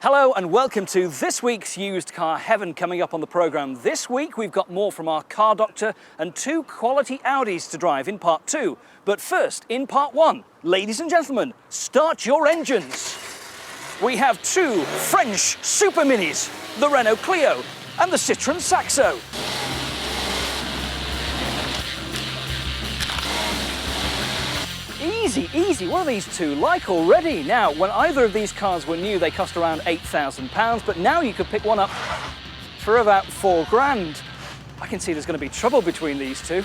Hello and welcome to this week's Used Car Heaven. Coming up on the programme this week, we've got more from our car doctor and two quality Audis to drive in part 2. But first, in part 1, ladies and gentlemen, start your engines. We have two French super minis, the Renault Clio and the Citroen Saxo. Easy, what are these two like already? Now, when either of these cars were new, they cost around £8,000, but now you could pick one up for about £4,000. I can see there's going to be trouble between these two.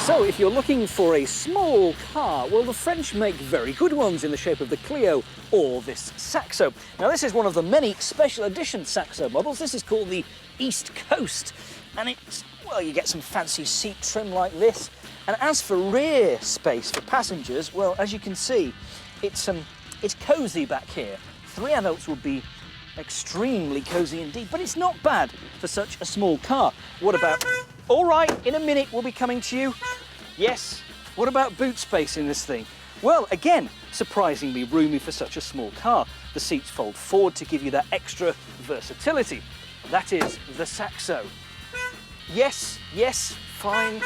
So, if you're looking for a small car, well, the French make very good ones in the shape of the Clio or this Saxo. Now, this is one of the many special edition Saxo models. This is called the East Coast, and it's, well, you get some fancy seat trim like this. And as for rear space for passengers, well, as you can see, it's cosy back here. 3 adults would be extremely cosy indeed, but it's not bad for such a small car. What about, all right, in a minute we'll be coming to you. Yes, what about boot space in this thing? Well, again, surprisingly roomy for such a small car. The seats fold forward to give you that extra versatility. That is the Saxo. Yes, fine.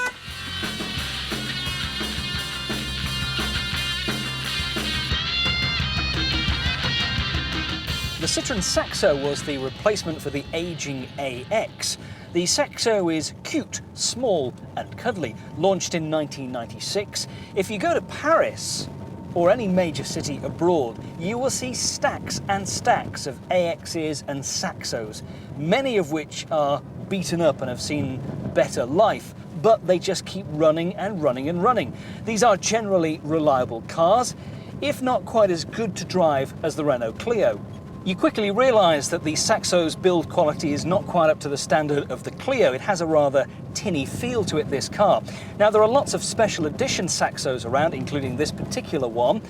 The Citroen Saxo was the replacement for the aging AX. The Saxo is cute, small and cuddly, launched in 1996. If you go to Paris or any major city abroad, you will see stacks and stacks of AXs and Saxos, many of which are beaten up and have seen better life, but they just keep running and running and running. These are generally reliable cars, if not quite as good to drive as the Renault Clio. You quickly realise that the Saxo's build quality is not quite up to the standard of the Clio. It has a rather tinny feel to it, this car. Now, there are lots of special edition Saxos around, including this particular one,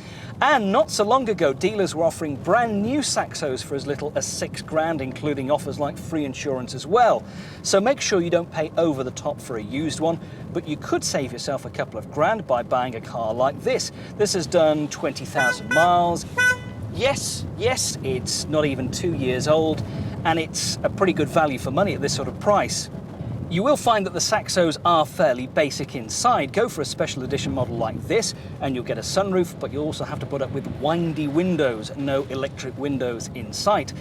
and not so long ago dealers were offering brand new Saxos for as little as £6,000, including offers like free insurance as well. So make sure you don't pay over the top for a used one, but you could save yourself a couple of grand by buying a car like this. This has done 20,000 miles. Yes, it's not even 2 years old, and it's a pretty good value for money at this sort of price. You will find that the Saxos are fairly basic inside. Go for a special edition model like this, and you'll get a sunroof, but you'll also have to put up with windy windows, no electric windows in sight.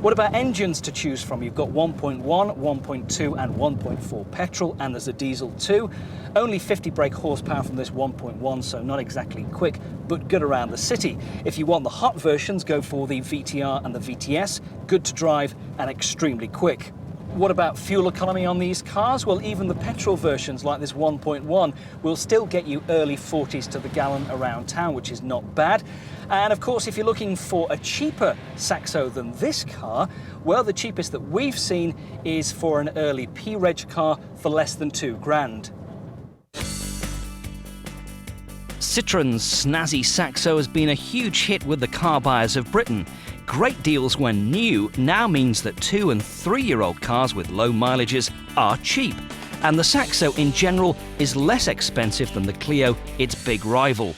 What about engines to choose from? You've got 1.1, 1.2 and 1.4 petrol, and there's a diesel too. Only 50 brake horsepower from this 1.1, so not exactly quick, but good around the city. If you want the hot versions, go for the VTR and the VTS, good to drive and extremely quick. What about fuel economy on these cars? Well, even the petrol versions like this 1.1 will still get you early 40s to the gallon around town, which is not bad. And of course, if you're looking for a cheaper Saxo than this car, well, the cheapest that we've seen is for an early P-Reg car for less than £2,000. Citroen's snazzy Saxo has been a huge hit with the car buyers of Britain. Great deals when new now means that 2- and 3-year-old cars with low mileages are cheap. And the Saxo in general is less expensive than the Clio, its big rival.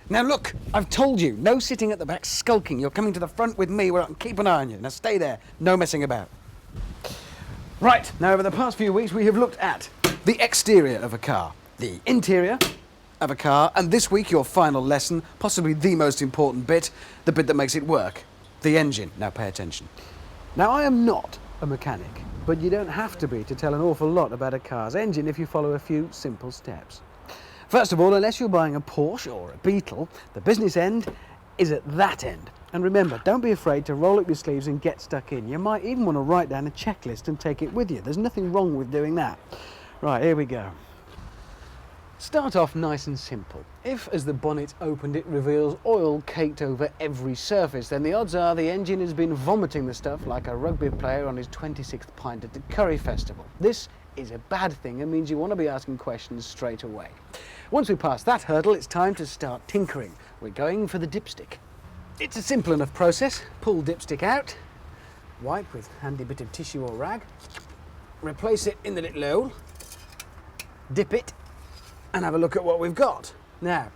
Now look, I've told you, no sitting at the back skulking. You're coming to the front with me where I can keep an eye on you. Now stay there, no messing about. Right, now over the past few weeks we have looked at the exterior of a car, the interior of a car, and this week your final lesson, possibly the most important bit, the bit that makes it work, the engine. Now pay attention. Now I am not a mechanic, but you don't have to be to tell an awful lot about a car's engine if you follow a few simple steps. First of all, unless you're buying a Porsche or a Beetle, the business end is at that end. And remember, don't be afraid to roll up your sleeves and get stuck in. You might even want to write down a checklist and take it with you. There's nothing wrong with doing that. Right, here we go. Start off nice and simple. If, as the bonnet opened, it reveals oil caked over every surface, then the odds are the engine has been vomiting the stuff like a rugby player on his 26th pint at the Curry Festival. This is a bad thing and means you want to be asking questions straight away. Once we pass that hurdle, it's time to start tinkering. We're going for the dipstick. It's a simple enough process. Pull dipstick out, wipe with handy bit of tissue or rag, replace it in the little hole, dip it, and have a look at what we've got. Now,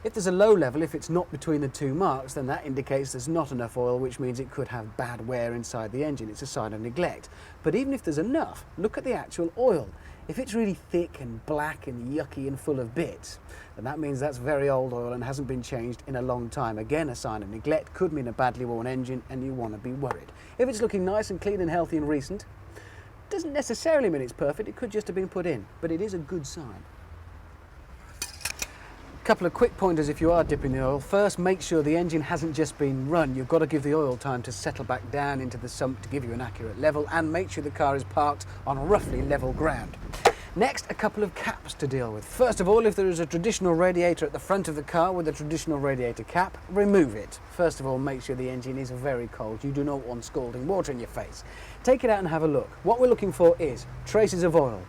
if there's a low level, if it's not between the two marks, then that indicates there's not enough oil, which means it could have bad wear inside the engine. It's a sign of neglect. But even if there's enough, look at the actual oil. If it's really thick and black and yucky and full of bits, then that means that's very old oil and hasn't been changed in a long time. Again, a sign of neglect, could mean a badly worn engine, and you want to be worried. If it's looking nice and clean and healthy and recent, doesn't necessarily mean it's perfect. It could just have been put in, but it is a good sign. Couple of quick pointers if you are dipping the oil. First, make sure the engine hasn't just been run. You've got to give the oil time to settle back down into the sump to give you an accurate level, and make sure the car is parked on roughly level ground. Next, a couple of caps to deal with. First of all, if there is a traditional radiator at the front of the car with a traditional radiator cap, remove it. First of all, make sure the engine is very cold. You do not want scalding water in your face. Take it out and have a look. What we're looking for is traces of oil.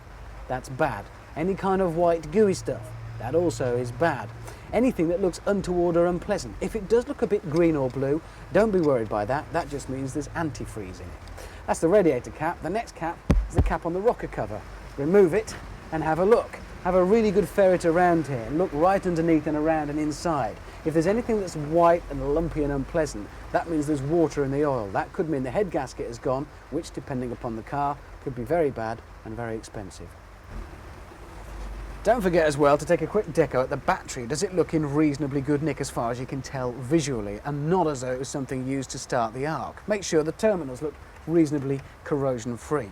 That's bad. Any kind of white gooey stuff. That also is bad. Anything that looks untoward or unpleasant. If it does look a bit green or blue, don't be worried by that. That just means there's antifreeze in it. That's the radiator cap. The next cap is the cap on the rocker cover. Remove it and have a look. Have a really good ferret around here. Look right underneath and around and inside. If there's anything that's white and lumpy and unpleasant, that means there's water in the oil. That could mean the head gasket has gone, which, depending upon the car, could be very bad and very expensive. Don't forget as well to take a quick deco at the battery. Does it look in reasonably good nick as far as you can tell visually, and not as though it was something used to start the arc? Make sure the terminals look reasonably corrosion free.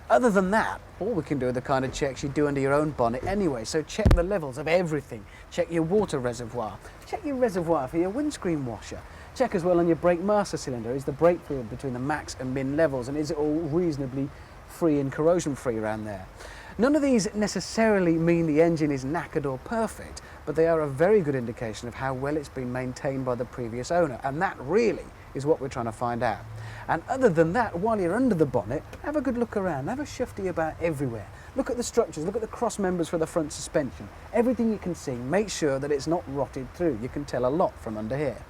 Other than that, all we can do are the kind of checks you do under your own bonnet anyway, so check the levels of everything. Check your water reservoir. Check your reservoir for your windscreen washer. Check as well on your brake master cylinder. Is the brake fluid between the max and min levels, and is it all reasonably free and corrosion free around there? None of these necessarily mean the engine is knackered or perfect, but they are a very good indication of how well it's been maintained by the previous owner, and that really is what we're trying to find out. And other than that, while you're under the bonnet, have a good look around, have a shufty about everywhere. Look at the structures, look at the cross members for the front suspension. Everything you can see, make sure that it's not rotted through. You can tell a lot from under here.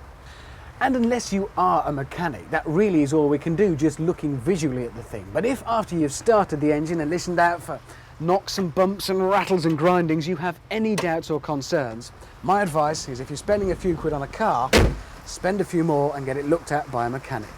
And unless you are a mechanic, that really is all we can do, just looking visually at the thing. But if after you've started the engine and listened out for knocks and bumps and rattles and grindings, you have any doubts or concerns, my advice is if you're spending a few quid on a car, spend a few more and get it looked at by a mechanic.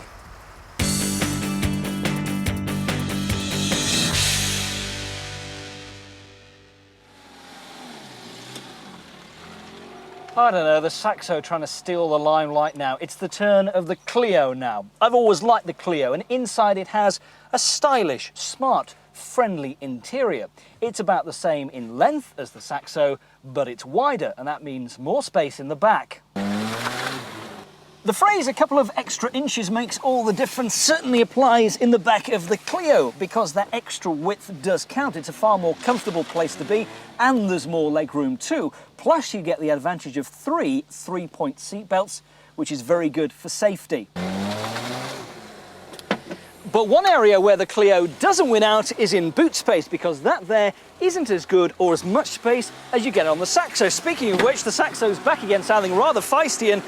I don't know, the Saxo trying to steal the limelight now. It's the turn of the Clio now. I've always liked the Clio, and inside it has a stylish, smart, friendly interior. It's about the same in length as the Saxo, but it's wider, and that means more space in the back. The phrase "a couple of extra inches makes all the difference" certainly applies in the back of the Clio, because that extra width does count. It's a far more comfortable place to be, and there's more legroom too. Plus you get the advantage of three three-point seat belts, which is very good for safety. But one area where the Clio doesn't win out is in boot space, because that there isn't as good or as much space as you get on the Saxo. Speaking of which, the Saxo's back again, sounding rather feisty and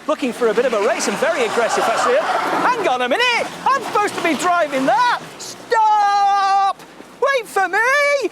looking for a bit of a race, and very aggressive actually. Hang on a minute, I'm supposed to be driving that! Stop! Wait for me!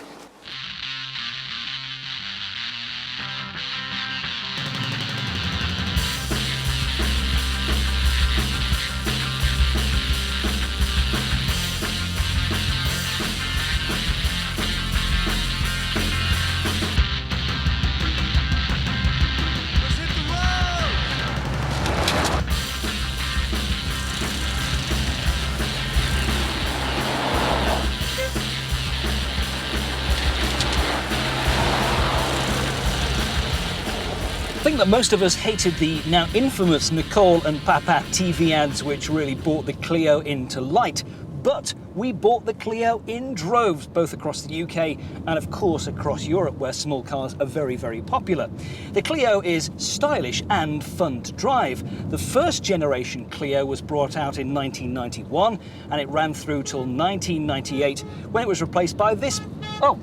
I think that most of us hated the now infamous Nicole and Papa TV ads, which really brought the Clio into light. But we bought the Clio in droves, both across the UK and of course across Europe, where small cars are very, very popular. The Clio is stylish and fun to drive. The first generation Clio was brought out in 1991, and it ran through till 1998, when it was replaced by this. Oh,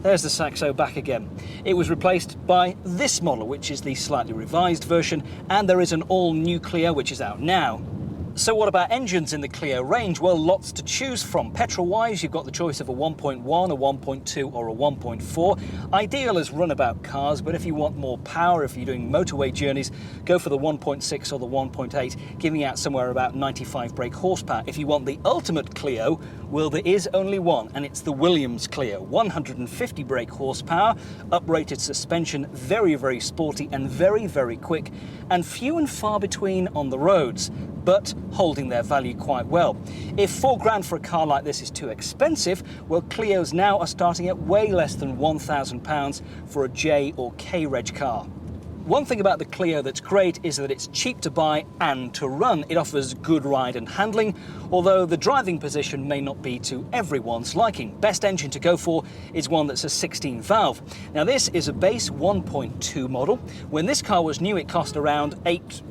there's the Saxo back again. It was replaced by this model, which is the slightly revised version, and there is an all-new Clio which is out now. So what about engines in the Clio range? Well, lots to choose from. Petrol-wise, you've got the choice of a 1.1, a 1.2 or a 1.4. Ideal as runabout cars, but if you want more power, if you're doing motorway journeys, go for the 1.6 or the 1.8, giving out somewhere about 95 brake horsepower. If you want the ultimate Clio, well, there is only one, and it's the Williams Clio. 150 brake horsepower, uprated suspension, very, very sporty and very, very quick, and few and far between on the roads, but holding their value quite well. If £4,000 for a car like this is too expensive, well, Clios now are starting at way less than £1,000 for a J or K reg car. One thing about the Clio that's great is that it's cheap to buy and to run. It offers good ride and handling, although the driving position may not be to everyone's liking. Best engine to go for is one that's a 16 valve. Now this is a base 1.2 model. When this car was new, it cost around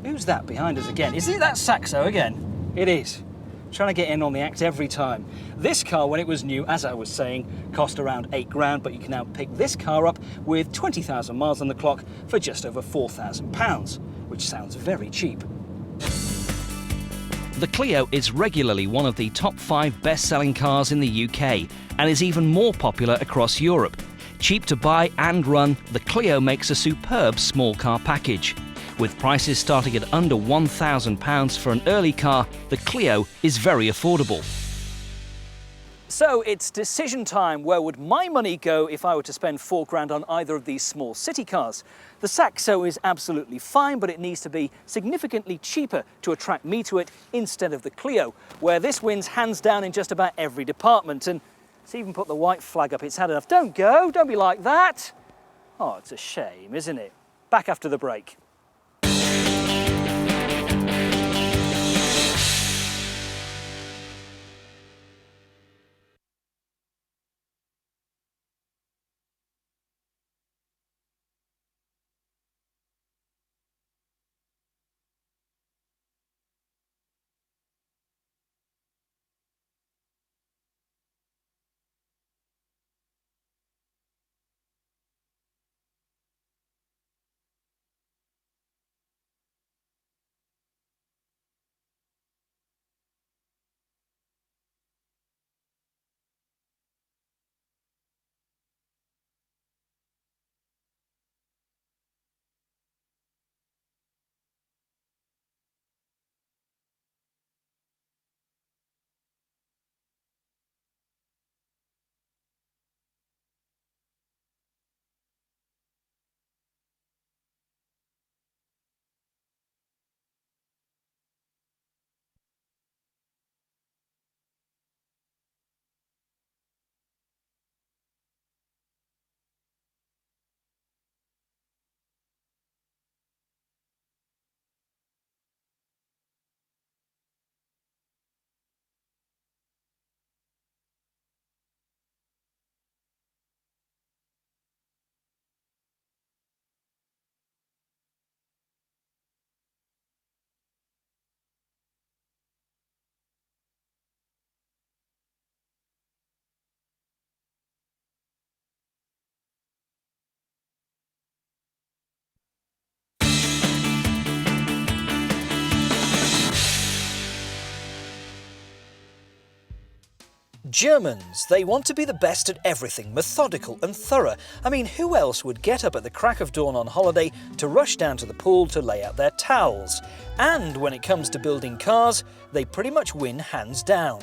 Who's that behind us again? Is it that Saxo again? It is. Trying to get in on the act every time. This car, when it was new, as I was saying, cost around £8,000, but you can now pick this car up with 20,000 miles on the clock for just over £4,000, which sounds very cheap. The Clio is regularly one of the top 5 best-selling cars in the UK and is even more popular across Europe. Cheap to buy and run, the Clio makes a superb small car package. With prices starting at under £1,000 for an early car, the Clio is very affordable. So it's decision time. Where would my money go if I were to spend £4,000 on either of these small city cars? The Saxo is absolutely fine, but it needs to be significantly cheaper to attract me to it instead of the Clio, where this wins hands down in just about every department. And it's even put the white flag up. It's had enough. Don't go, don't be like that. Oh, it's a shame, isn't it? Back after the break. Germans, they want to be the best at everything, methodical and thorough. I mean, who else would get up at the crack of dawn on holiday to rush down to the pool to lay out their towels? And when it comes to building cars, they pretty much win hands down.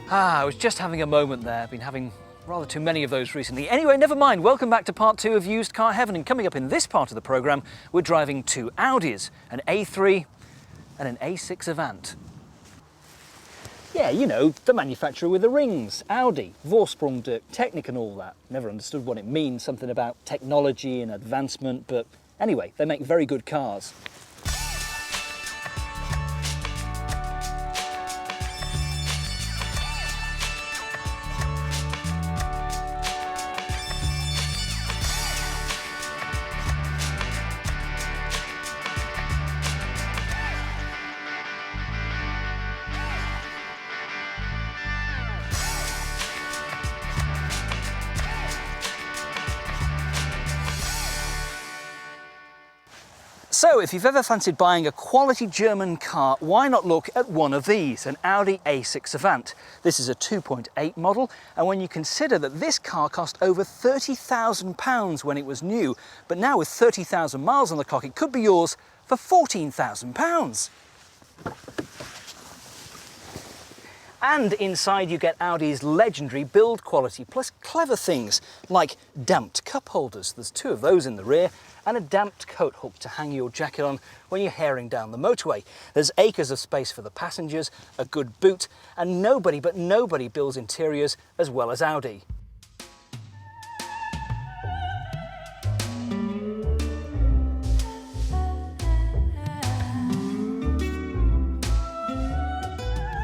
I was just having a moment there. I've been having rather too many of those recently. Anyway, never mind. Welcome back to part 2 of Used Car Heaven. And coming up in this part of the programme, we're driving 2 Audis, an A3 and an A6 Avant. Yeah, you know, the manufacturer with the rings, Audi, Vorsprung der Technik and all that. Never understood what it means, something about technology and advancement, but anyway, they make very good cars. So if you've ever fancied buying a quality German car, why not look at one of these, an Audi A6 Avant. This is a 2.8 model, and when you consider that this car cost over £30,000 when it was new, but now with 30,000 miles on the clock, it could be yours for £14,000. And inside you get Audi's legendary build quality, plus clever things like damped cup holders. There's 2 of those in the rear, and a damped coat hook to hang your jacket on when you're herring down the motorway. There's acres of space for the passengers, a good boot, and nobody builds interiors as well as Audi.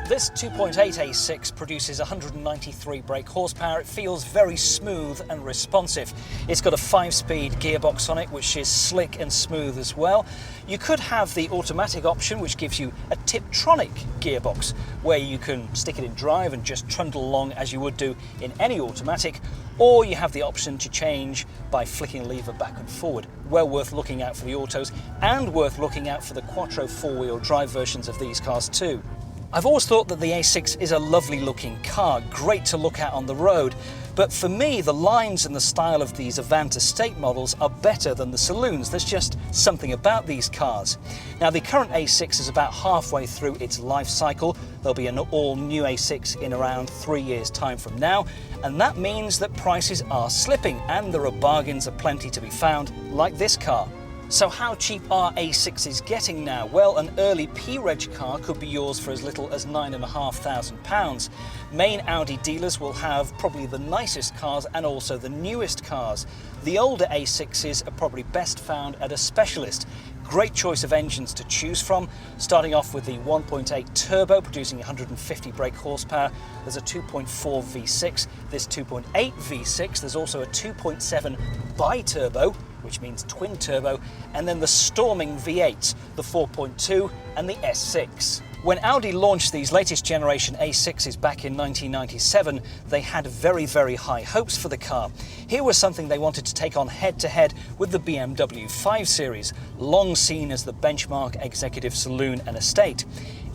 This 2.8 A6 produces 193 brake horsepower. It feels very smooth and responsive. It's got a 5-speed gearbox on it, which is slick and smooth as well. You could have the automatic option, which gives you a Tiptronic gearbox, where you can stick it in drive and just trundle along as you would do in any automatic, or you have the option to change by flicking a lever back and forward. Well worth looking out for the autos, and worth looking out for the Quattro 4-wheel drive versions of these cars too. I've always thought that the A6 is a lovely looking car, great to look at on the road, but for me the lines and the style of these Avant estate models are better than the saloons. There's just something about these cars. Now the current A6 is about halfway through its life cycle. There'll be an all new A6 in around 3 years' time from now, and that means that prices are slipping and there are bargains aplenty to be found, like this car. So how cheap are A6s getting now? Well, an early P-Reg car could be yours for as little as £9,500. Main Audi dealers will have probably the nicest cars and also the newest cars. The older A6s are probably best found at a specialist. Great choice of engines to choose from, starting off with the 1.8 turbo producing 150 brake horsepower. There's a 2.4 V6, this 2.8 V6, there's also a 2.7 bi-turbo, which means twin turbo, and then the storming V8, the 4.2 and the S6. When Audi launched these latest generation A6s back in 1997, they had very, very high hopes for the car. Here was something they wanted to take on head-to-head with the BMW 5 Series, long seen as the benchmark executive saloon and estate.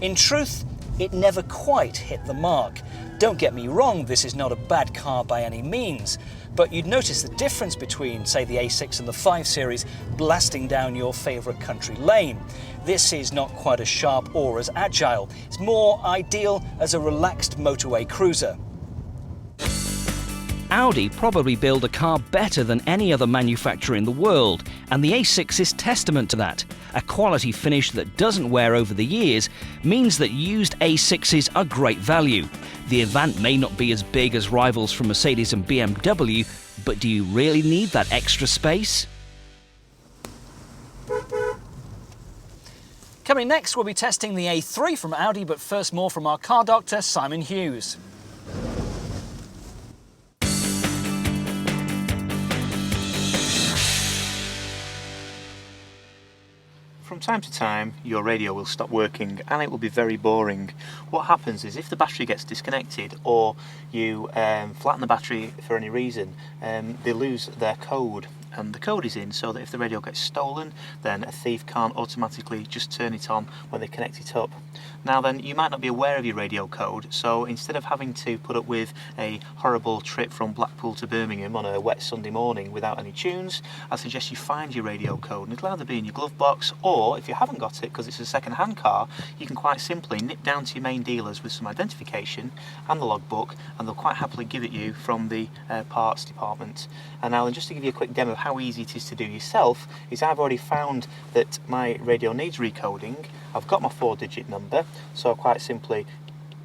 In truth, it never quite hit the mark. Don't get me wrong, this is not a bad car by any means, but you'd notice the difference between, say, the A6 and the 5 Series blasting down your favourite country lane. This is not quite as sharp or as agile. It's more ideal as a relaxed motorway cruiser. Audi probably build a car better than any other manufacturer in the world, and the A6 is testament to that. A quality finish that doesn't wear over the years means that used A6s are great value. The Avant may not be as big as rivals from Mercedes and BMW, but do you really need that extra space? Coming next, we'll be testing the A3 from Audi, but first more from our car doctor, Simon Hughes. From time to time, your radio will stop working and it will be very boring. What happens is if the battery gets disconnected or you flatten the battery for any reason, they lose their code. And the code is in so that if the radio gets stolen, then a thief can't automatically just turn it on when they connect it up. Now then, you might not be aware of your radio code, so instead of having to put up with a horrible trip from Blackpool to Birmingham on a wet Sunday morning without any tunes, I suggest you find your radio code, and it'll either be in your glove box, or if you haven't got it because it's a second-hand car, you can quite simply nip down to your main dealers with some identification and the logbook, and they'll quite happily give it you from the parts department. And now, just to give you a quick demo of how easy it is to do yourself, is I've already found that my radio needs recoding. I've got my 4-digit number, so I'll quite simply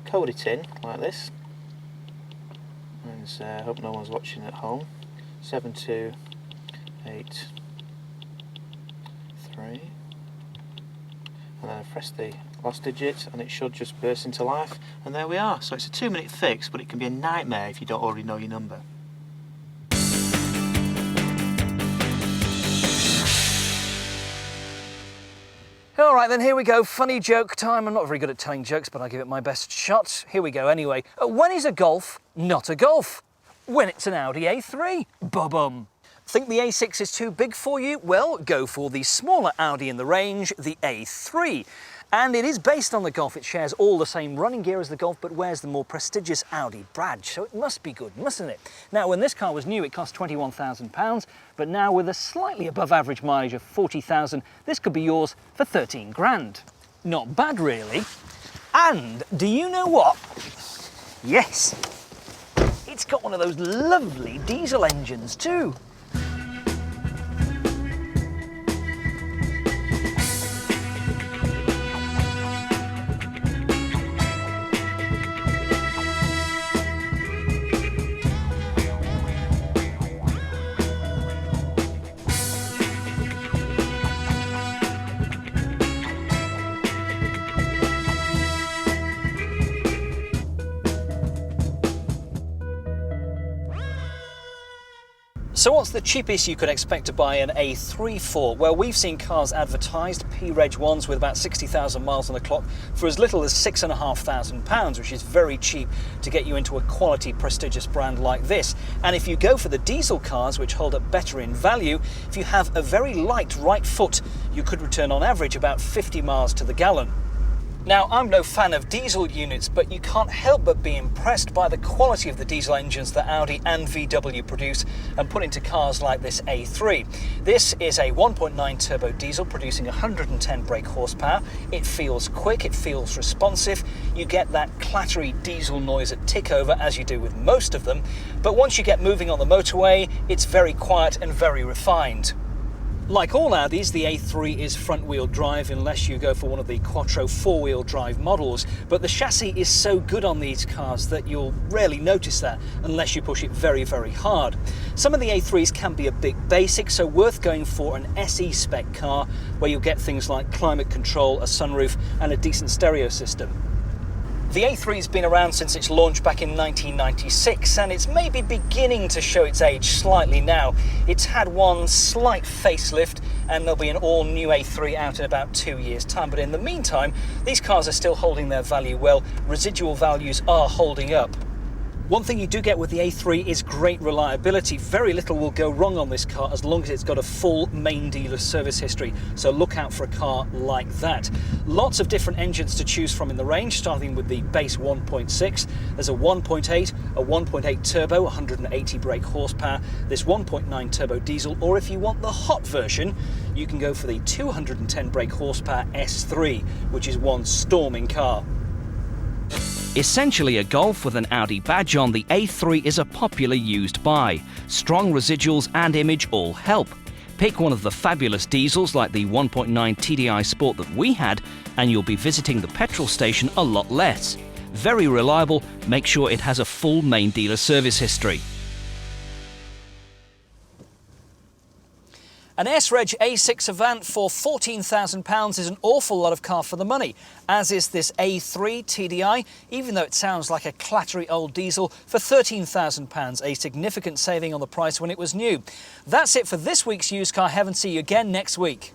code it in like this. And I hope no one's watching at home. 7283, and then I press the last digit and it should just burst into life, and there we are. So it's a 2-minute fix, but it can be a nightmare if you don't already know your number. All right then, here we go, funny joke time. I'm not very good at telling jokes, but I'll give it my best shot. Here we go anyway. When is a Golf not a Golf? When it's an Audi A3. Ba-bum. Think the A6 is too big for you? Well, go for the smaller Audi in the range, the A3. And it is based on the Golf. It shares all the same running gear as the Golf, but wears the more prestigious Audi badge, so it must be good, mustn't it? Now, when this car was new, it cost £21,000, but now with a slightly above average mileage of 40,000, this could be yours for 13 grand. Not bad, really. And do you know what? Yes, it's got one of those lovely diesel engines too. So what's the cheapest you could expect to buy an A3 for? Well, we've seen cars advertised, P-Reg ones with about 60,000 miles on the clock, for as little as £6,500, which is very cheap to get you into a quality, prestigious brand like this. And if you go for the diesel cars, which hold up better in value, if you have a very light right foot, you could return on average about 50 miles to the gallon. Now, I'm no fan of diesel units, but you can't help but be impressed by the quality of the diesel engines that Audi and VW produce and put into cars like this A3. This is a 1.9 turbo diesel producing 110 brake horsepower. It feels quick, it feels responsive. You get that clattery diesel noise at tick over, as you do with most of them, but once you get moving on the motorway, it's very quiet and very refined. Like all Audis, the A3 is front-wheel drive unless you go for one of the Quattro four-wheel drive models, but the chassis is so good on these cars that you'll rarely notice that unless you push it very, very hard. Some of the A3s can be a bit basic, so worth going for an SE spec car where you'll get things like climate control, a sunroof and a decent stereo system. The A3's been around since its launch back in 1996, and it's maybe beginning to show its age slightly now. It's had one slight facelift, and there'll be an all-new A3 out in about 2 years' time. But in the meantime, these cars are still holding their value well. Residual values are holding up. One thing you do get with the A3 is great reliability. Very little will go wrong on this car as long as it's got a full main dealer service history, so look out for a car like that. Lots of different engines to choose from in the range, starting with the base 1.6. There's a 1.8, a 1.8 turbo, 180 brake horsepower, this 1.9 turbo diesel, or if you want the hot version, you can go for the 210 brake horsepower S3, which is one storming car. Essentially a Golf with an Audi badge on, the A3 is a popular used buy. Strong residuals and image all help. Pick one of the fabulous diesels like the 1.9 TDI Sport that we had, and you'll be visiting the petrol station a lot less. Very reliable, make sure it has a full main dealer service history. An S-Reg A6 Avant for £14,000 is an awful lot of car for the money, as is this A3 TDI, even though it sounds like a clattery old diesel, for £13,000, a significant saving on the price when it was new. That's it for this week's Used Car Heaven. See you again next week.